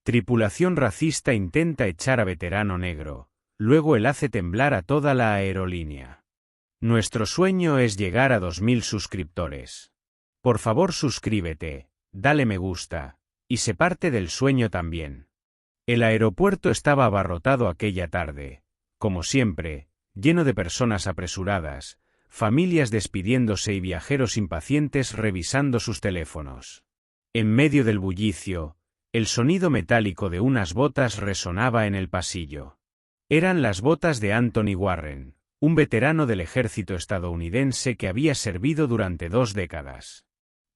Tripulación racista intenta echar a veterano negro, luego él hace temblar a toda la aerolínea. Nuestro sueño es llegar a 2000 suscriptores. Por favor suscríbete, dale me gusta, y sé parte del sueño también. El aeropuerto estaba abarrotado aquella tarde, como siempre, lleno de personas apresuradas, familias despidiéndose y viajeros impacientes revisando sus teléfonos. En medio del bullicio, el sonido metálico de unas botas resonaba en el pasillo. Eran las botas de Anthony Warren, un veterano del ejército estadounidense que había servido durante 2 décadas.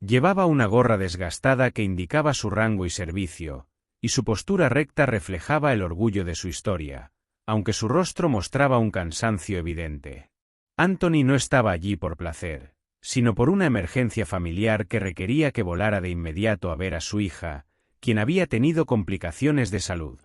Llevaba una gorra desgastada que indicaba su rango y servicio, y su postura recta reflejaba el orgullo de su historia, aunque su rostro mostraba un cansancio evidente. Anthony no estaba allí por placer, sino por una emergencia familiar que requería que volara de inmediato a ver a su hija, quien había tenido complicaciones de salud.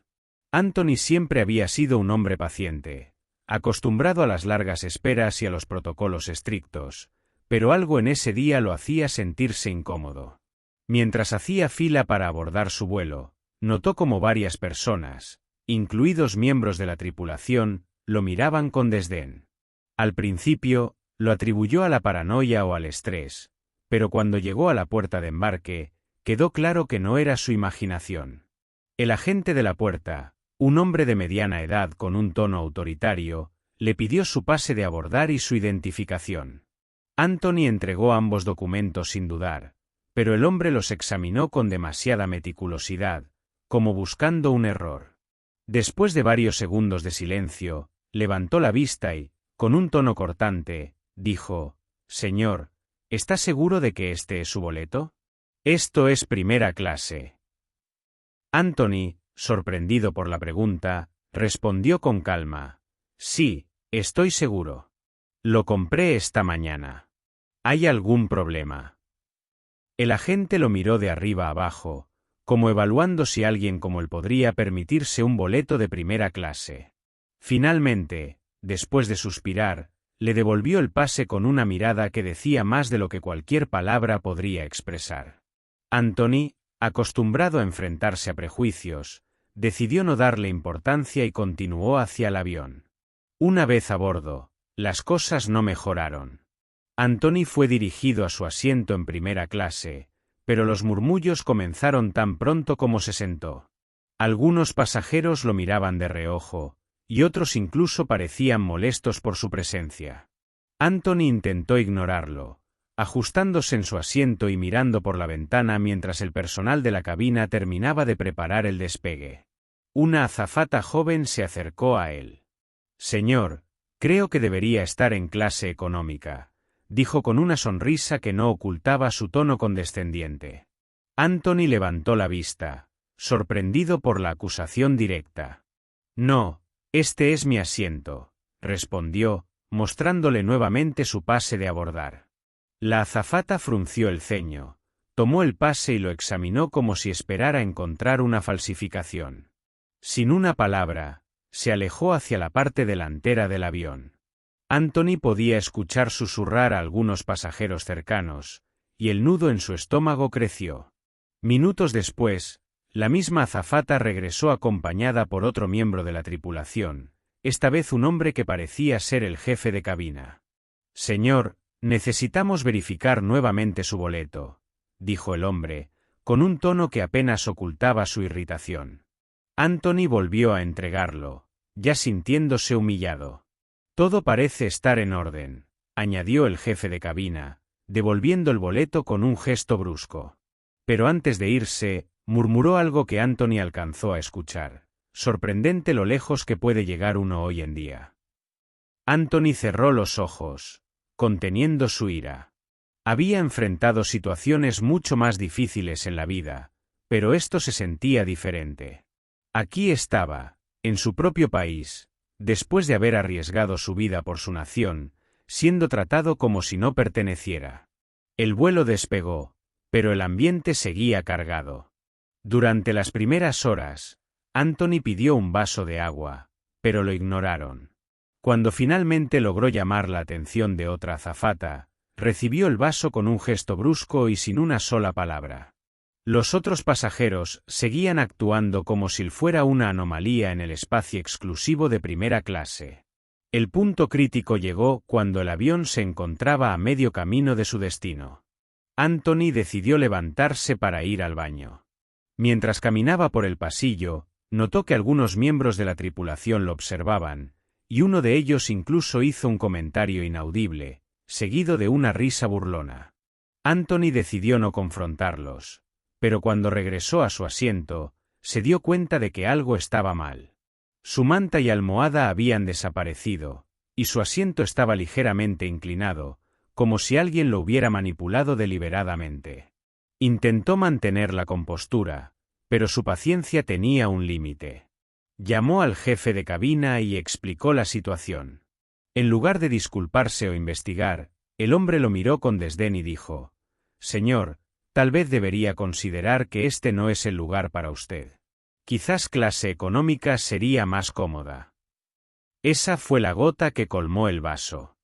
Anthony siempre había sido un hombre paciente, acostumbrado a las largas esperas y a los protocolos estrictos, pero algo en ese día lo hacía sentirse incómodo. Mientras hacía fila para abordar su vuelo, notó como varias personas, incluidos miembros de la tripulación, lo miraban con desdén. Al principio, lo atribuyó a la paranoia o al estrés, pero cuando llegó a la puerta de embarque, quedó claro que no era su imaginación. El agente de la puerta, un hombre de mediana edad con un tono autoritario, le pidió su pase de abordar y su identificación. Anthony entregó ambos documentos sin dudar, pero el hombre los examinó con demasiada meticulosidad, como buscando un error. Después de varios segundos de silencio, levantó la vista y, con un tono cortante, dijo: «Señor, ¿está seguro de que este es su boleto? Esto es primera clase». Anthony, sorprendido por la pregunta, respondió con calma: «Sí, estoy seguro. Lo compré esta mañana. ¿Hay algún problema?». El agente lo miró de arriba abajo, como evaluando si alguien como él podría permitirse un boleto de primera clase. Finalmente, después de suspirar, le devolvió el pase con una mirada que decía más de lo que cualquier palabra podría expresar. Anthony, acostumbrado a enfrentarse a prejuicios, decidió no darle importancia y continuó hacia el avión. Una vez a bordo, las cosas no mejoraron. Anthony fue dirigido a su asiento en primera clase, pero los murmullos comenzaron tan pronto como se sentó. Algunos pasajeros lo miraban de reojo, y otros incluso parecían molestos por su presencia. Anthony intentó ignorarlo, ajustándose en su asiento y mirando por la ventana mientras el personal de la cabina terminaba de preparar el despegue. Una azafata joven se acercó a él. «Señor, creo que debería estar en clase económica», dijo con una sonrisa que no ocultaba su tono condescendiente. Anthony levantó la vista, sorprendido por la acusación directa. «No, este es mi asiento», respondió, mostrándole nuevamente su pase de abordar. La azafata frunció el ceño, tomó el pase y lo examinó como si esperara encontrar una falsificación. Sin una palabra, se alejó hacia la parte delantera del avión. Anthony podía escuchar susurrar a algunos pasajeros cercanos, y el nudo en su estómago creció. Minutos después, la misma azafata regresó acompañada por otro miembro de la tripulación, esta vez un hombre que parecía ser el jefe de cabina. «Señor, necesitamos verificar nuevamente su boleto», dijo el hombre, con un tono que apenas ocultaba su irritación. Anthony volvió a entregarlo, ya sintiéndose humillado. «Todo parece estar en orden», añadió el jefe de cabina, devolviendo el boleto con un gesto brusco. Pero antes de irse, murmuró algo que Anthony alcanzó a escuchar. «Sorprendente lo lejos que puede llegar uno hoy en día». Anthony cerró los ojos, conteniendo su ira. Había enfrentado situaciones mucho más difíciles en la vida, pero esto se sentía diferente. Aquí estaba, en su propio país, después de haber arriesgado su vida por su nación, siendo tratado como si no perteneciera. El vuelo despegó, pero el ambiente seguía cargado. Durante las primeras horas, Anthony pidió un vaso de agua, pero lo ignoraron. Cuando finalmente logró llamar la atención de otra azafata, recibió el vaso con un gesto brusco y sin una sola palabra. Los otros pasajeros seguían actuando como si fuera una anomalía en el espacio exclusivo de primera clase. El punto crítico llegó cuando el avión se encontraba a medio camino de su destino. Anthony decidió levantarse para ir al baño. Mientras caminaba por el pasillo, notó que algunos miembros de la tripulación lo observaban, y uno de ellos incluso hizo un comentario inaudible, seguido de una risa burlona. Anthony decidió no confrontarlos, pero cuando regresó a su asiento, se dio cuenta de que algo estaba mal. Su manta y almohada habían desaparecido, y su asiento estaba ligeramente inclinado, como si alguien lo hubiera manipulado deliberadamente. Intentó mantener la compostura, pero su paciencia tenía un límite. Llamó al jefe de cabina y explicó la situación. En lugar de disculparse o investigar, el hombre lo miró con desdén y dijo: «Señor, tal vez debería considerar que este no es el lugar para usted. Quizás clase económica sería más cómoda». Esa fue la gota que colmó el vaso.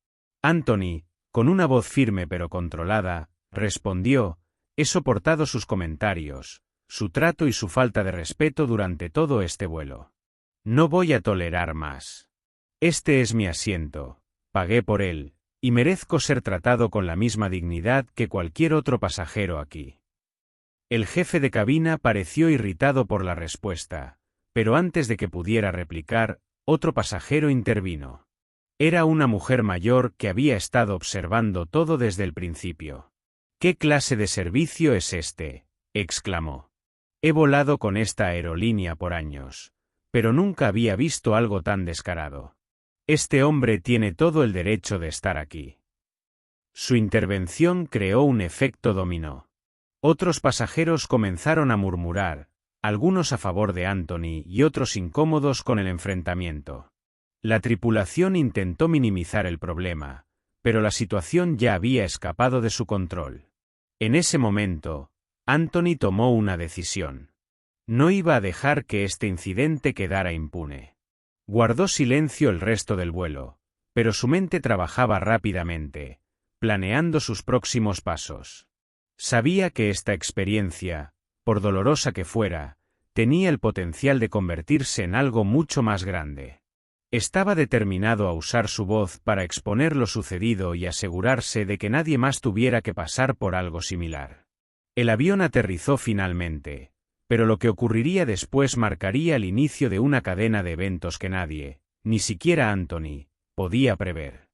Anthony, con una voz firme pero controlada, respondió: «He soportado sus comentarios, su trato y su falta de respeto durante todo este vuelo. No voy a tolerar más. Este es mi asiento, pagué por él, y merezco ser tratado con la misma dignidad que cualquier otro pasajero aquí». El jefe de cabina pareció irritado por la respuesta, pero antes de que pudiera replicar, otro pasajero intervino. Era una mujer mayor que había estado observando todo desde el principio. «¿Qué clase de servicio es este?», exclamó. «He volado con esta aerolínea por años, pero nunca había visto algo tan descarado. Este hombre tiene todo el derecho de estar aquí». Su intervención creó un efecto dominó. Otros pasajeros comenzaron a murmurar, algunos a favor de Anthony y otros incómodos con el enfrentamiento. La tripulación intentó minimizar el problema, pero la situación ya había escapado de su control. En ese momento, Anthony tomó una decisión. No iba a dejar que este incidente quedara impune. Guardó silencio el resto del vuelo, pero su mente trabajaba rápidamente, planeando sus próximos pasos. Sabía que esta experiencia, por dolorosa que fuera, tenía el potencial de convertirse en algo mucho más grande. Estaba determinado a usar su voz para exponer lo sucedido y asegurarse de que nadie más tuviera que pasar por algo similar. El avión aterrizó finalmente, pero lo que ocurriría después marcaría el inicio de una cadena de eventos que nadie, ni siquiera Anthony, podía prever.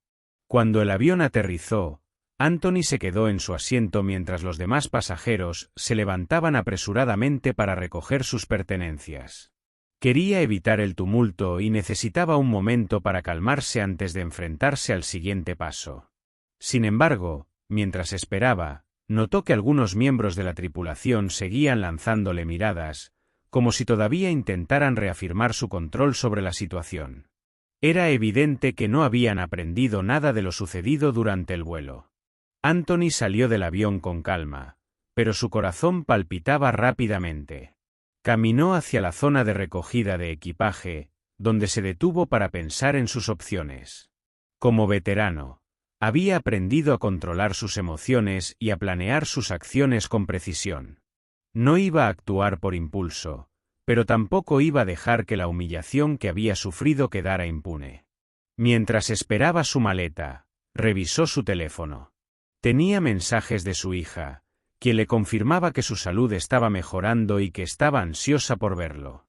Cuando el avión aterrizó, Anthony se quedó en su asiento mientras los demás pasajeros se levantaban apresuradamente para recoger sus pertenencias. Quería evitar el tumulto y necesitaba un momento para calmarse antes de enfrentarse al siguiente paso. Sin embargo, mientras esperaba, notó que algunos miembros de la tripulación seguían lanzándole miradas, como si todavía intentaran reafirmar su control sobre la situación. Era evidente que no habían aprendido nada de lo sucedido durante el vuelo. Anthony salió del avión con calma, pero su corazón palpitaba rápidamente. Caminó hacia la zona de recogida de equipaje, donde se detuvo para pensar en sus opciones. Como veterano, había aprendido a controlar sus emociones y a planear sus acciones con precisión. No iba a actuar por impulso, pero tampoco iba a dejar que la humillación que había sufrido quedara impune. Mientras esperaba su maleta, revisó su teléfono. Tenía mensajes de su hija, quien le confirmaba que su salud estaba mejorando y que estaba ansiosa por verlo.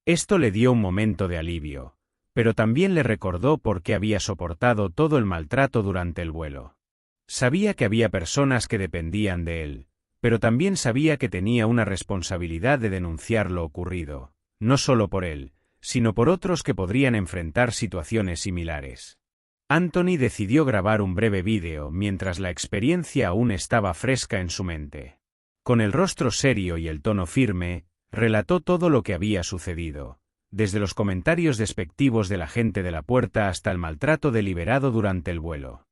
Esto le dio un momento de alivio, pero también le recordó por qué había soportado todo el maltrato durante el vuelo. Sabía que había personas que dependían de él, pero también sabía que tenía una responsabilidad de denunciar lo ocurrido, no solo por él, sino por otros que podrían enfrentar situaciones similares. Anthony decidió grabar un breve vídeo mientras la experiencia aún estaba fresca en su mente. Con el rostro serio y el tono firme, relató todo lo que había sucedido, desde los comentarios despectivos de la gente de la puerta hasta el maltrato deliberado durante el vuelo.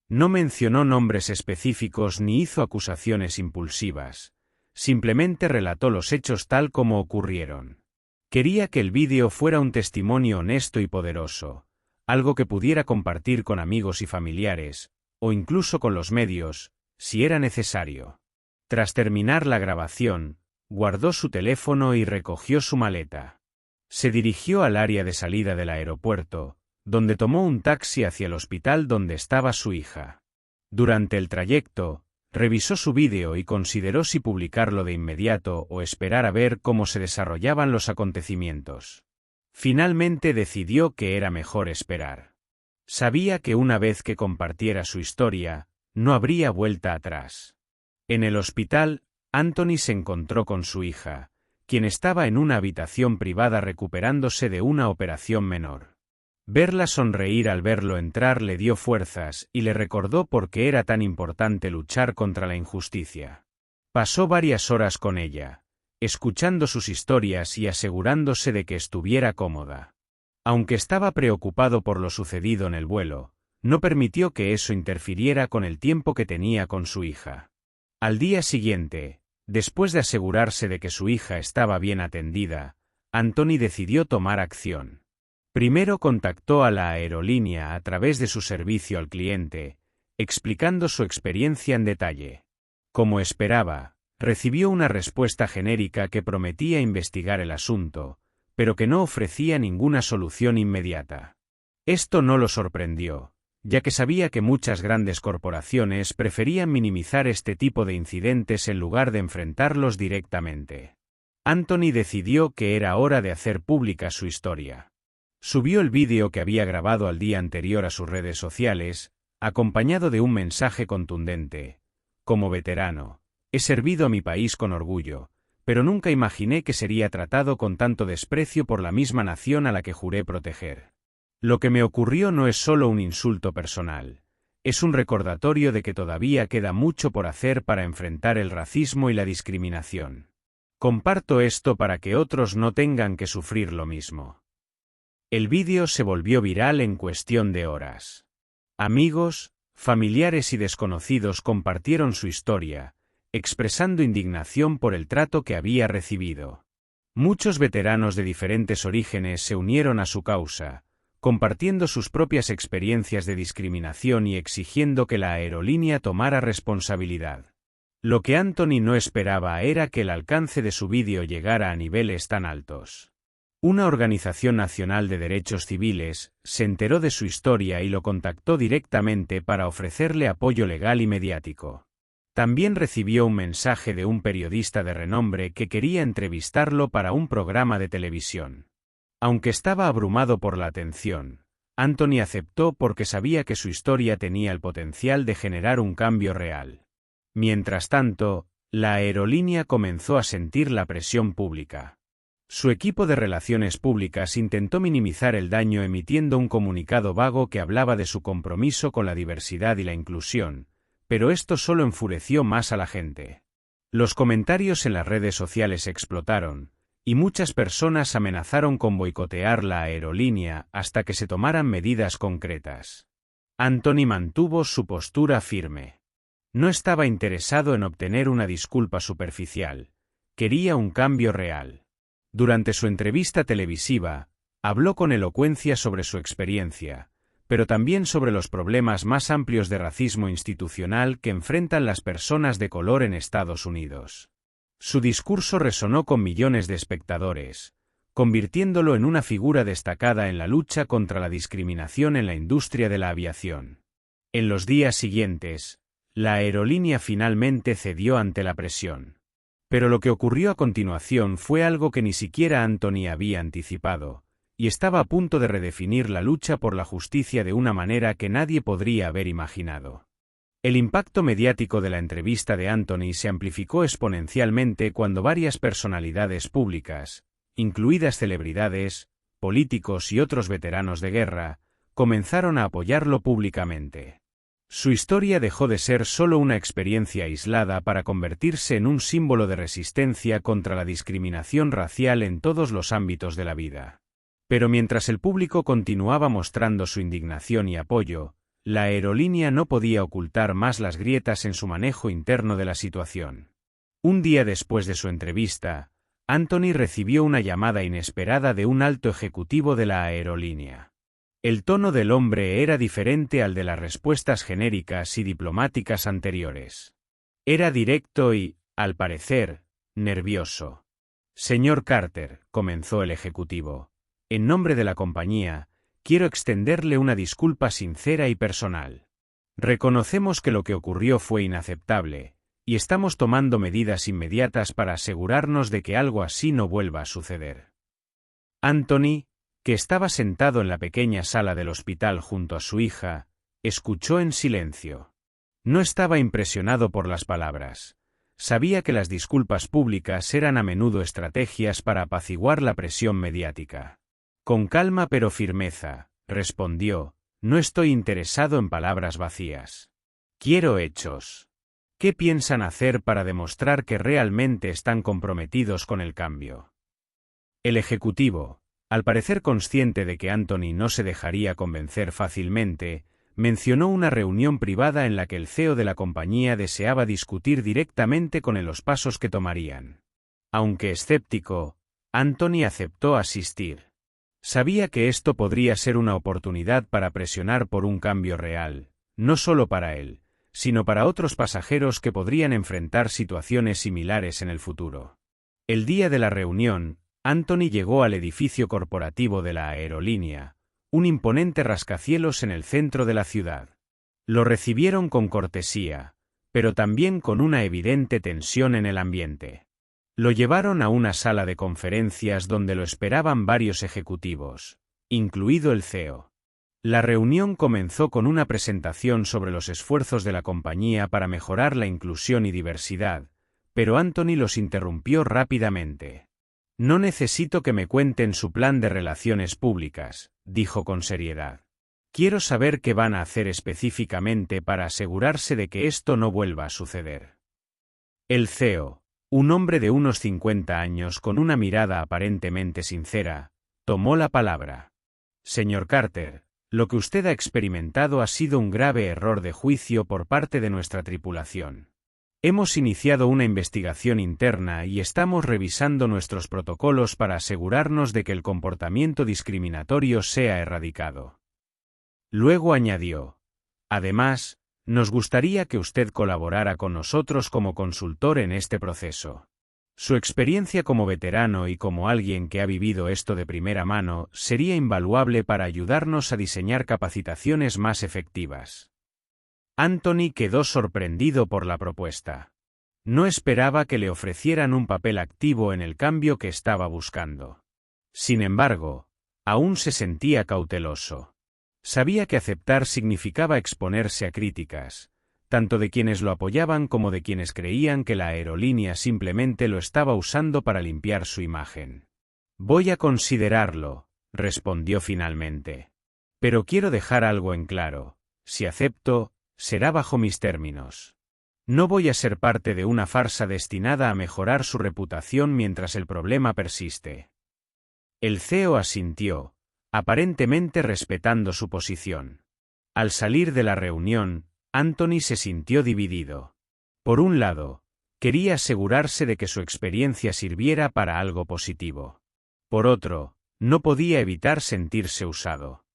No mencionó nombres específicos ni hizo acusaciones impulsivas, simplemente relató los hechos tal como ocurrieron. Quería que el vídeo fuera un testimonio honesto y poderoso, algo que pudiera compartir con amigos y familiares, o incluso con los medios, si era necesario. Tras terminar la grabación, guardó su teléfono y recogió su maleta. Se dirigió al área de salida del aeropuerto, donde tomó un taxi hacia el hospital donde estaba su hija. Durante el trayecto, revisó su vídeo y consideró si publicarlo de inmediato o esperar a ver cómo se desarrollaban los acontecimientos. Finalmente decidió que era mejor esperar. Sabía que una vez que compartiera su historia, no habría vuelta atrás. En el hospital, Anthony se encontró con su hija, quien estaba en una habitación privada recuperándose de una operación menor. Verla sonreír al verlo entrar le dio fuerzas y le recordó por qué era tan importante luchar contra la injusticia. Pasó varias horas con ella, escuchando sus historias y asegurándose de que estuviera cómoda. Aunque estaba preocupado por lo sucedido en el vuelo, no permitió que eso interfiriera con el tiempo que tenía con su hija. Al día siguiente, después de asegurarse de que su hija estaba bien atendida, Anthony decidió tomar acción. Primero contactó a la aerolínea a través de su servicio al cliente, explicando su experiencia en detalle. Como esperaba, recibió una respuesta genérica que prometía investigar el asunto, pero que no ofrecía ninguna solución inmediata. Esto no lo sorprendió, ya que sabía que muchas grandes corporaciones preferían minimizar este tipo de incidentes en lugar de enfrentarlos directamente. Anthony decidió que era hora de hacer pública su historia. Subió el vídeo que había grabado al día anterior a sus redes sociales, acompañado de un mensaje contundente. Como veterano, he servido a mi país con orgullo, pero nunca imaginé que sería tratado con tanto desprecio por la misma nación a la que juré proteger. Lo que me ocurrió no es solo un insulto personal, es un recordatorio de que todavía queda mucho por hacer para enfrentar el racismo y la discriminación. Comparto esto para que otros no tengan que sufrir lo mismo. El vídeo se volvió viral en cuestión de horas. Amigos, familiares y desconocidos compartieron su historia, expresando indignación por el trato que había recibido. Muchos veteranos de diferentes orígenes se unieron a su causa, compartiendo sus propias experiencias de discriminación y exigiendo que la aerolínea tomara responsabilidad. Lo que Anthony no esperaba era que el alcance de su vídeo llegara a niveles tan altos. Una organización nacional de derechos civiles se enteró de su historia y lo contactó directamente para ofrecerle apoyo legal y mediático. También recibió un mensaje de un periodista de renombre que quería entrevistarlo para un programa de televisión. Aunque estaba abrumado por la atención, Anthony aceptó porque sabía que su historia tenía el potencial de generar un cambio real. Mientras tanto, la aerolínea comenzó a sentir la presión pública. Su equipo de relaciones públicas intentó minimizar el daño emitiendo un comunicado vago que hablaba de su compromiso con la diversidad y la inclusión, pero esto solo enfureció más a la gente. Los comentarios en las redes sociales explotaron, y muchas personas amenazaron con boicotear la aerolínea hasta que se tomaran medidas concretas. Anthony mantuvo su postura firme. No estaba interesado en obtener una disculpa superficial, quería un cambio real. Durante su entrevista televisiva, habló con elocuencia sobre su experiencia, pero también sobre los problemas más amplios de racismo institucional que enfrentan las personas de color en Estados Unidos. Su discurso resonó con millones de espectadores, convirtiéndolo en una figura destacada en la lucha contra la discriminación en la industria de la aviación. En los días siguientes, la aerolínea finalmente cedió ante la presión. Pero lo que ocurrió a continuación fue algo que ni siquiera Anthony había anticipado, y estaba a punto de redefinir la lucha por la justicia de una manera que nadie podría haber imaginado. El impacto mediático de la entrevista de Anthony se amplificó exponencialmente cuando varias personalidades públicas, incluidas celebridades, políticos y otros veteranos de guerra, comenzaron a apoyarlo públicamente. Su historia dejó de ser solo una experiencia aislada para convertirse en un símbolo de resistencia contra la discriminación racial en todos los ámbitos de la vida. Pero mientras el público continuaba mostrando su indignación y apoyo, la aerolínea no podía ocultar más las grietas en su manejo interno de la situación. Un día después de su entrevista, Anthony recibió una llamada inesperada de un alto ejecutivo de la aerolínea. El tono del hombre era diferente al de las respuestas genéricas y diplomáticas anteriores. Era directo y, al parecer, nervioso. Señor Carter, comenzó el ejecutivo, en nombre de la compañía, quiero extenderle una disculpa sincera y personal. Reconocemos que lo que ocurrió fue inaceptable, y estamos tomando medidas inmediatas para asegurarnos de que algo así no vuelva a suceder. Anthony, que estaba sentado en la pequeña sala del hospital junto a su hija, escuchó en silencio. No estaba impresionado por las palabras. Sabía que las disculpas públicas eran a menudo estrategias para apaciguar la presión mediática. Con calma pero firmeza, respondió, no estoy interesado en palabras vacías. Quiero hechos. ¿Qué piensan hacer para demostrar que realmente están comprometidos con el cambio? El ejecutivo, al parecer consciente de que Anthony no se dejaría convencer fácilmente, mencionó una reunión privada en la que el CEO de la compañía deseaba discutir directamente con él los pasos que tomarían. Aunque escéptico, Anthony aceptó asistir. Sabía que esto podría ser una oportunidad para presionar por un cambio real, no solo para él, sino para otros pasajeros que podrían enfrentar situaciones similares en el futuro. El día de la reunión, Anthony llegó al edificio corporativo de la aerolínea, un imponente rascacielos en el centro de la ciudad. Lo recibieron con cortesía, pero también con una evidente tensión en el ambiente. Lo llevaron a una sala de conferencias donde lo esperaban varios ejecutivos, incluido el CEO. La reunión comenzó con una presentación sobre los esfuerzos de la compañía para mejorar la inclusión y diversidad, pero Anthony los interrumpió rápidamente. No necesito que me cuenten su plan de relaciones públicas, dijo con seriedad. Quiero saber qué van a hacer específicamente para asegurarse de que esto no vuelva a suceder. El CEO, un hombre de unos 50 años con una mirada aparentemente sincera, tomó la palabra. Señor Carter, lo que usted ha experimentado ha sido un grave error de juicio por parte de nuestra tripulación. Hemos iniciado una investigación interna y estamos revisando nuestros protocolos para asegurarnos de que el comportamiento discriminatorio sea erradicado. Luego añadió, además, nos gustaría que usted colaborara con nosotros como consultor en este proceso. Su experiencia como veterano y como alguien que ha vivido esto de primera mano sería invaluable para ayudarnos a diseñar capacitaciones más efectivas. Anthony quedó sorprendido por la propuesta. No esperaba que le ofrecieran un papel activo en el cambio que estaba buscando. Sin embargo, aún se sentía cauteloso. Sabía que aceptar significaba exponerse a críticas, tanto de quienes lo apoyaban como de quienes creían que la aerolínea simplemente lo estaba usando para limpiar su imagen. Voy a considerarlo, respondió finalmente. Pero quiero dejar algo en claro, si acepto, será bajo mis términos. No voy a ser parte de una farsa destinada a mejorar su reputación mientras el problema persiste. El CEO asintió, aparentemente respetando su posición. Al salir de la reunión, Anthony se sintió dividido. Por un lado, quería asegurarse de que su experiencia sirviera para algo positivo. Por otro, no podía evitar sentirse usado.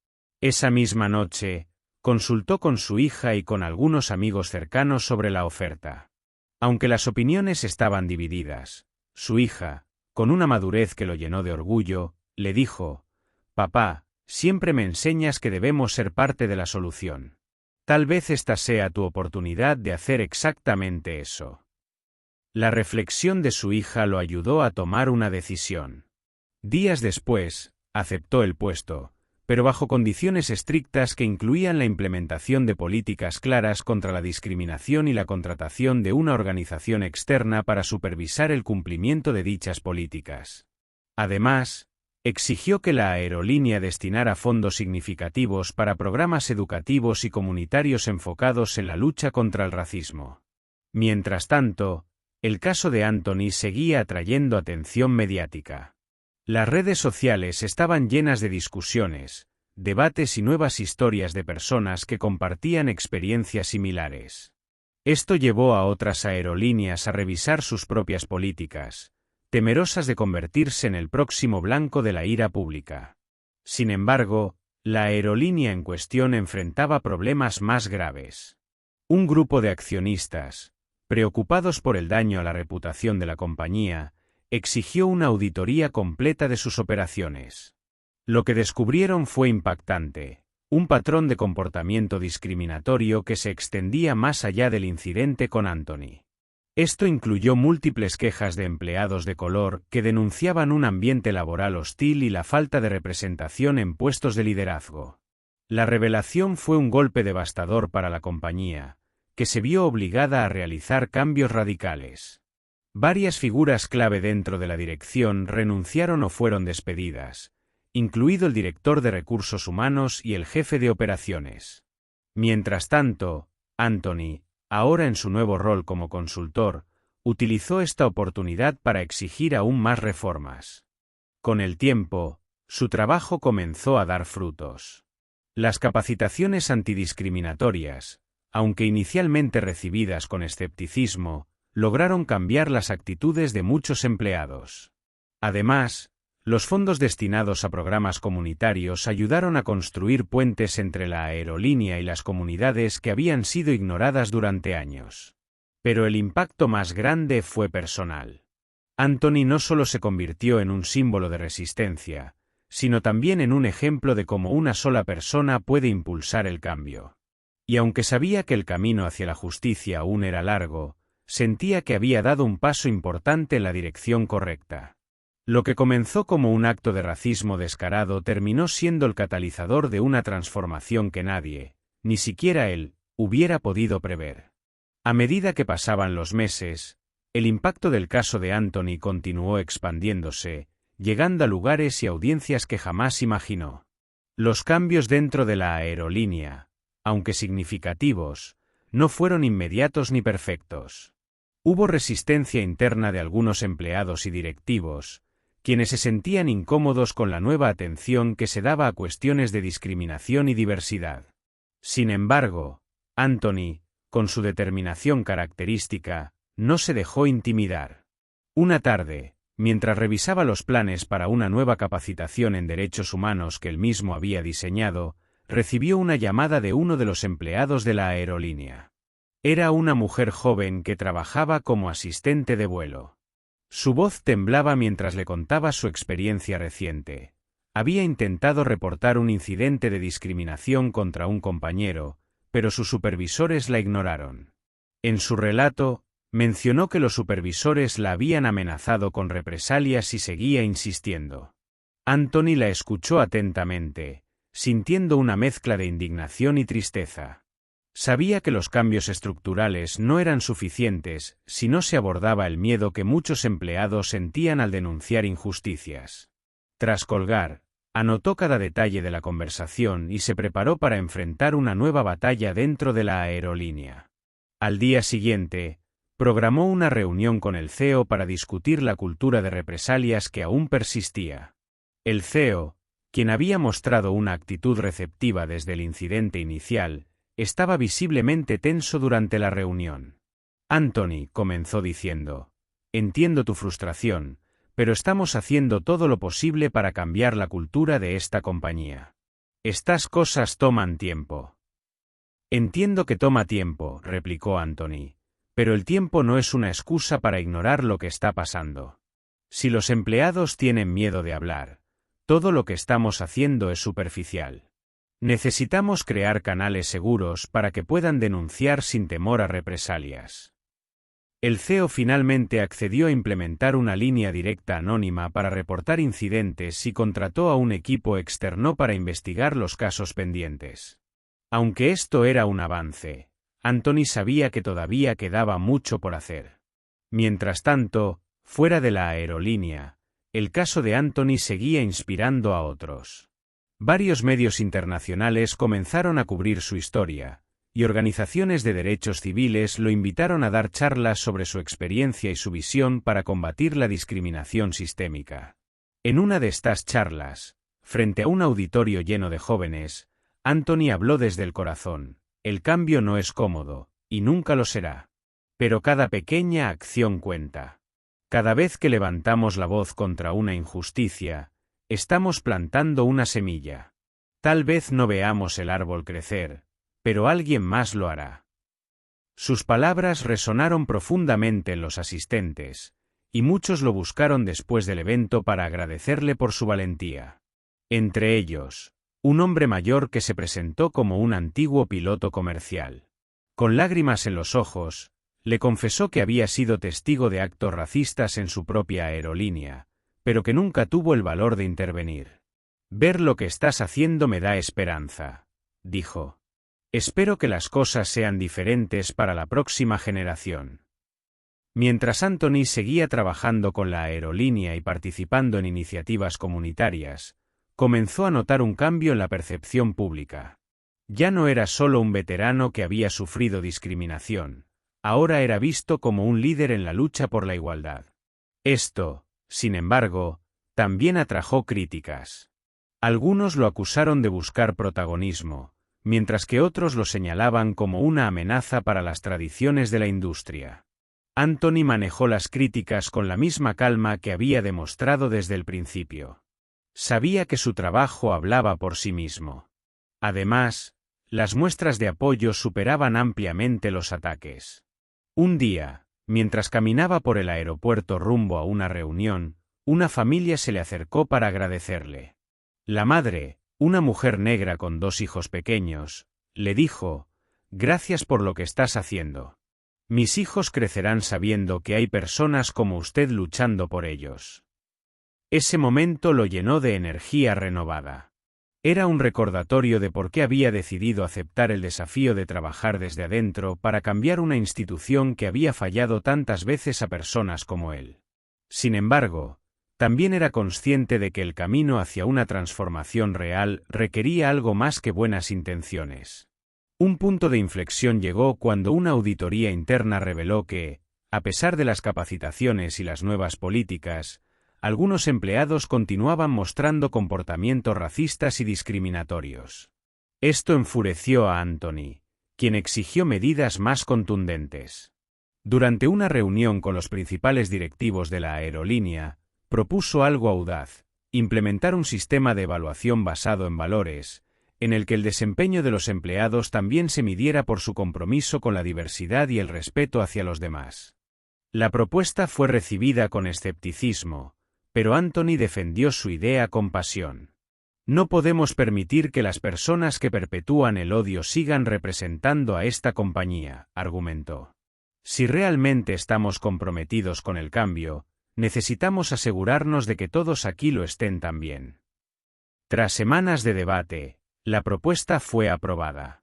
Esa misma noche, consultó con su hija y con algunos amigos cercanos sobre la oferta. Aunque las opiniones estaban divididas, su hija, con una madurez que lo llenó de orgullo, le dijo, «Papá, siempre me enseñas que debemos ser parte de la solución. Tal vez esta sea tu oportunidad de hacer exactamente eso». La reflexión de su hija lo ayudó a tomar una decisión. Días después, aceptó el puesto, pero bajo condiciones estrictas que incluían la implementación de políticas claras contra la discriminación y la contratación de una organización externa para supervisar el cumplimiento de dichas políticas. Además, exigió que la aerolínea destinara fondos significativos para programas educativos y comunitarios enfocados en la lucha contra el racismo. Mientras tanto, el caso de Anthony seguía atrayendo atención mediática. Las redes sociales estaban llenas de discusiones, debates y nuevas historias de personas que compartían experiencias similares. Esto llevó a otras aerolíneas a revisar sus propias políticas, temerosas de convertirse en el próximo blanco de la ira pública. Sin embargo, la aerolínea en cuestión enfrentaba problemas más graves. Un grupo de accionistas, preocupados por el daño a la reputación de la compañía, exigió una auditoría completa de sus operaciones. Lo que descubrieron fue impactante, un patrón de comportamiento discriminatorio que se extendía más allá del incidente con Anthony. Esto incluyó múltiples quejas de empleados de color que denunciaban un ambiente laboral hostil y la falta de representación en puestos de liderazgo. La revelación fue un golpe devastador para la compañía, que se vio obligada a realizar cambios radicales. Varias figuras clave dentro de la dirección renunciaron o fueron despedidas, incluido el director de recursos humanos y el jefe de operaciones. Mientras tanto, Anthony, ahora en su nuevo rol como consultor, utilizó esta oportunidad para exigir aún más reformas. Con el tiempo, su trabajo comenzó a dar frutos. Las capacitaciones antidiscriminatorias, aunque inicialmente recibidas con escepticismo, lograron cambiar las actitudes de muchos empleados. Además, los fondos destinados a programas comunitarios ayudaron a construir puentes entre la aerolínea y las comunidades que habían sido ignoradas durante años. Pero el impacto más grande fue personal. Anthony no solo se convirtió en un símbolo de resistencia, sino también en un ejemplo de cómo una sola persona puede impulsar el cambio. Y aunque sabía que el camino hacia la justicia aún era largo, sentía que había dado un paso importante en la dirección correcta. Lo que comenzó como un acto de racismo descarado terminó siendo el catalizador de una transformación que nadie, ni siquiera él, hubiera podido prever. A medida que pasaban los meses, el impacto del caso de Anthony continuó expandiéndose, llegando a lugares y audiencias que jamás imaginó. Los cambios dentro de la aerolínea, aunque significativos, no fueron inmediatos ni perfectos. Hubo resistencia interna de algunos empleados y directivos, quienes se sentían incómodos con la nueva atención que se daba a cuestiones de discriminación y diversidad. Sin embargo, Anthony, con su determinación característica, no se dejó intimidar. Una tarde, mientras revisaba los planes para una nueva capacitación en derechos humanos que él mismo había diseñado, recibió una llamada de uno de los empleados de la aerolínea. Era una mujer joven que trabajaba como asistente de vuelo. Su voz temblaba mientras le contaba su experiencia reciente. Había intentado reportar un incidente de discriminación contra un compañero, pero sus supervisores la ignoraron. En su relato, mencionó que los supervisores la habían amenazado con represalias y seguía insistiendo. Anthony la escuchó atentamente, sintiendo una mezcla de indignación y tristeza. Sabía que los cambios estructurales no eran suficientes si no se abordaba el miedo que muchos empleados sentían al denunciar injusticias. Tras colgar, anotó cada detalle de la conversación y se preparó para enfrentar una nueva batalla dentro de la aerolínea. Al día siguiente, programó una reunión con el CEO para discutir la cultura de represalias que aún persistía. El CEO, quien había mostrado una actitud receptiva desde el incidente inicial, estaba visiblemente tenso durante la reunión. Anthony comenzó diciendo: «Entiendo tu frustración, pero estamos haciendo todo lo posible para cambiar la cultura de esta compañía. Estas cosas toman tiempo». «Entiendo que toma tiempo», replicó Anthony, «pero el tiempo no es una excusa para ignorar lo que está pasando. Si los empleados tienen miedo de hablar, todo lo que estamos haciendo es superficial. Necesitamos crear canales seguros para que puedan denunciar sin temor a represalias». El CEO finalmente accedió a implementar una línea directa anónima para reportar incidentes y contrató a un equipo externo para investigar los casos pendientes. Aunque esto era un avance, Anthony sabía que todavía quedaba mucho por hacer. Mientras tanto, fuera de la aerolínea, el caso de Anthony seguía inspirando a otros. Varios medios internacionales comenzaron a cubrir su historia, y organizaciones de derechos civiles lo invitaron a dar charlas sobre su experiencia y su visión para combatir la discriminación sistémica. En una de estas charlas, frente a un auditorio lleno de jóvenes, Anthony habló desde el corazón: «El cambio no es cómodo, y nunca lo será. Pero cada pequeña acción cuenta. Cada vez que levantamos la voz contra una injusticia, estamos plantando una semilla. Tal vez no veamos el árbol crecer, pero alguien más lo hará». Sus palabras resonaron profundamente en los asistentes, y muchos lo buscaron después del evento para agradecerle por su valentía. Entre ellos, un hombre mayor que se presentó como un antiguo piloto comercial. Con lágrimas en los ojos, le confesó que había sido testigo de actos racistas en su propia aerolínea, pero que nunca tuvo el valor de intervenir. «Ver lo que estás haciendo me da esperanza», dijo. «Espero que las cosas sean diferentes para la próxima generación». Mientras Anthony seguía trabajando con la aerolínea y participando en iniciativas comunitarias, comenzó a notar un cambio en la percepción pública. Ya no era solo un veterano que había sufrido discriminación, ahora era visto como un líder en la lucha por la igualdad. Esto, sin embargo, también atrajo críticas. Algunos lo acusaron de buscar protagonismo, mientras que otros lo señalaban como una amenaza para las tradiciones de la industria. Anthony manejó las críticas con la misma calma que había demostrado desde el principio. Sabía que su trabajo hablaba por sí mismo. Además, las muestras de apoyo superaban ampliamente los ataques. Un día, mientras caminaba por el aeropuerto rumbo a una reunión, una familia se le acercó para agradecerle. La madre, una mujer negra con 2 hijos pequeños, le dijo: «Gracias por lo que estás haciendo. Mis hijos crecerán sabiendo que hay personas como usted luchando por ellos». Ese momento lo llenó de energía renovada. Era un recordatorio de por qué había decidido aceptar el desafío de trabajar desde adentro para cambiar una institución que había fallado tantas veces a personas como él. Sin embargo, también era consciente de que el camino hacia una transformación real requería algo más que buenas intenciones. Un punto de inflexión llegó cuando una auditoría interna reveló que, a pesar de las capacitaciones y las nuevas políticas, algunos empleados continuaban mostrando comportamientos racistas y discriminatorios. Esto enfureció a Anthony, quien exigió medidas más contundentes. Durante una reunión con los principales directivos de la aerolínea, propuso algo audaz: implementar un sistema de evaluación basado en valores, en el que el desempeño de los empleados también se midiera por su compromiso con la diversidad y el respeto hacia los demás. La propuesta fue recibida con escepticismo, pero Anthony defendió su idea con pasión. «No podemos permitir que las personas que perpetúan el odio sigan representando a esta compañía», argumentó. «Si realmente estamos comprometidos con el cambio, necesitamos asegurarnos de que todos aquí lo estén también». Tras semanas de debate, la propuesta fue aprobada.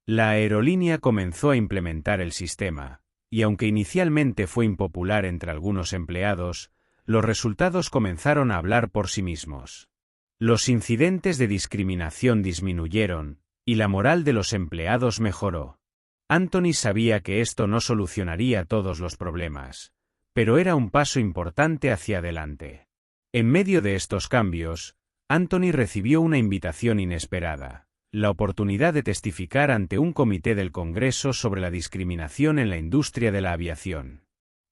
La aerolínea comenzó a implementar el sistema, y aunque inicialmente fue impopular entre algunos empleados, los resultados comenzaron a hablar por sí mismos. Los incidentes de discriminación disminuyeron, y la moral de los empleados mejoró. Anthony sabía que esto no solucionaría todos los problemas, pero era un paso importante hacia adelante. En medio de estos cambios, Anthony recibió una invitación inesperada: la oportunidad de testificar ante un comité del Congreso sobre la discriminación en la industria de la aviación.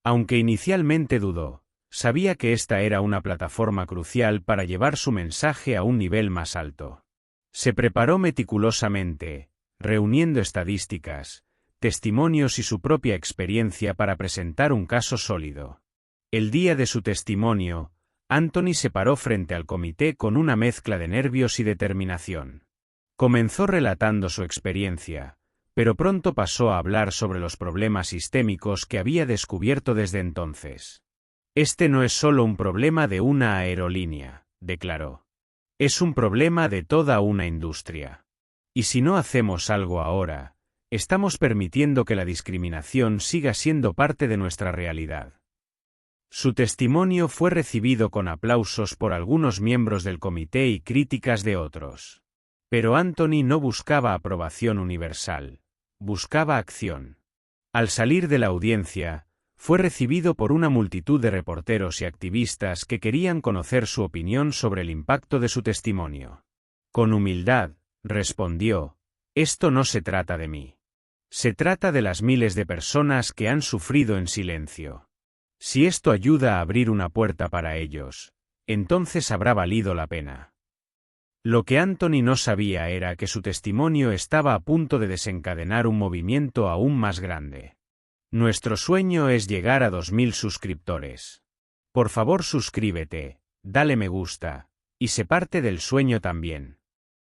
Aunque inicialmente dudó, sabía que esta era una plataforma crucial para llevar su mensaje a un nivel más alto. Se preparó meticulosamente, reuniendo estadísticas, testimonios y su propia experiencia para presentar un caso sólido. El día de su testimonio, Anthony se paró frente al comité con una mezcla de nervios y determinación. Comenzó relatando su experiencia, pero pronto pasó a hablar sobre los problemas sistémicos que había descubierto desde entonces. «Este no es solo un problema de una aerolínea», declaró. «Es un problema de toda una industria. Y si no hacemos algo ahora, estamos permitiendo que la discriminación siga siendo parte de nuestra realidad». Su testimonio fue recibido con aplausos por algunos miembros del comité y críticas de otros. Pero Anthony no buscaba aprobación universal, buscaba acción. Al salir de la audiencia, fue recibido por una multitud de reporteros y activistas que querían conocer su opinión sobre el impacto de su testimonio. Con humildad, respondió: «Esto no se trata de mí. Se trata de las miles de personas que han sufrido en silencio. Si esto ayuda a abrir una puerta para ellos, entonces habrá valido la pena». Lo que Anthony no sabía era que su testimonio estaba a punto de desencadenar un movimiento aún más grande. Nuestro sueño es llegar a 2000 suscriptores. Por favor suscríbete, dale me gusta, y sé parte del sueño también.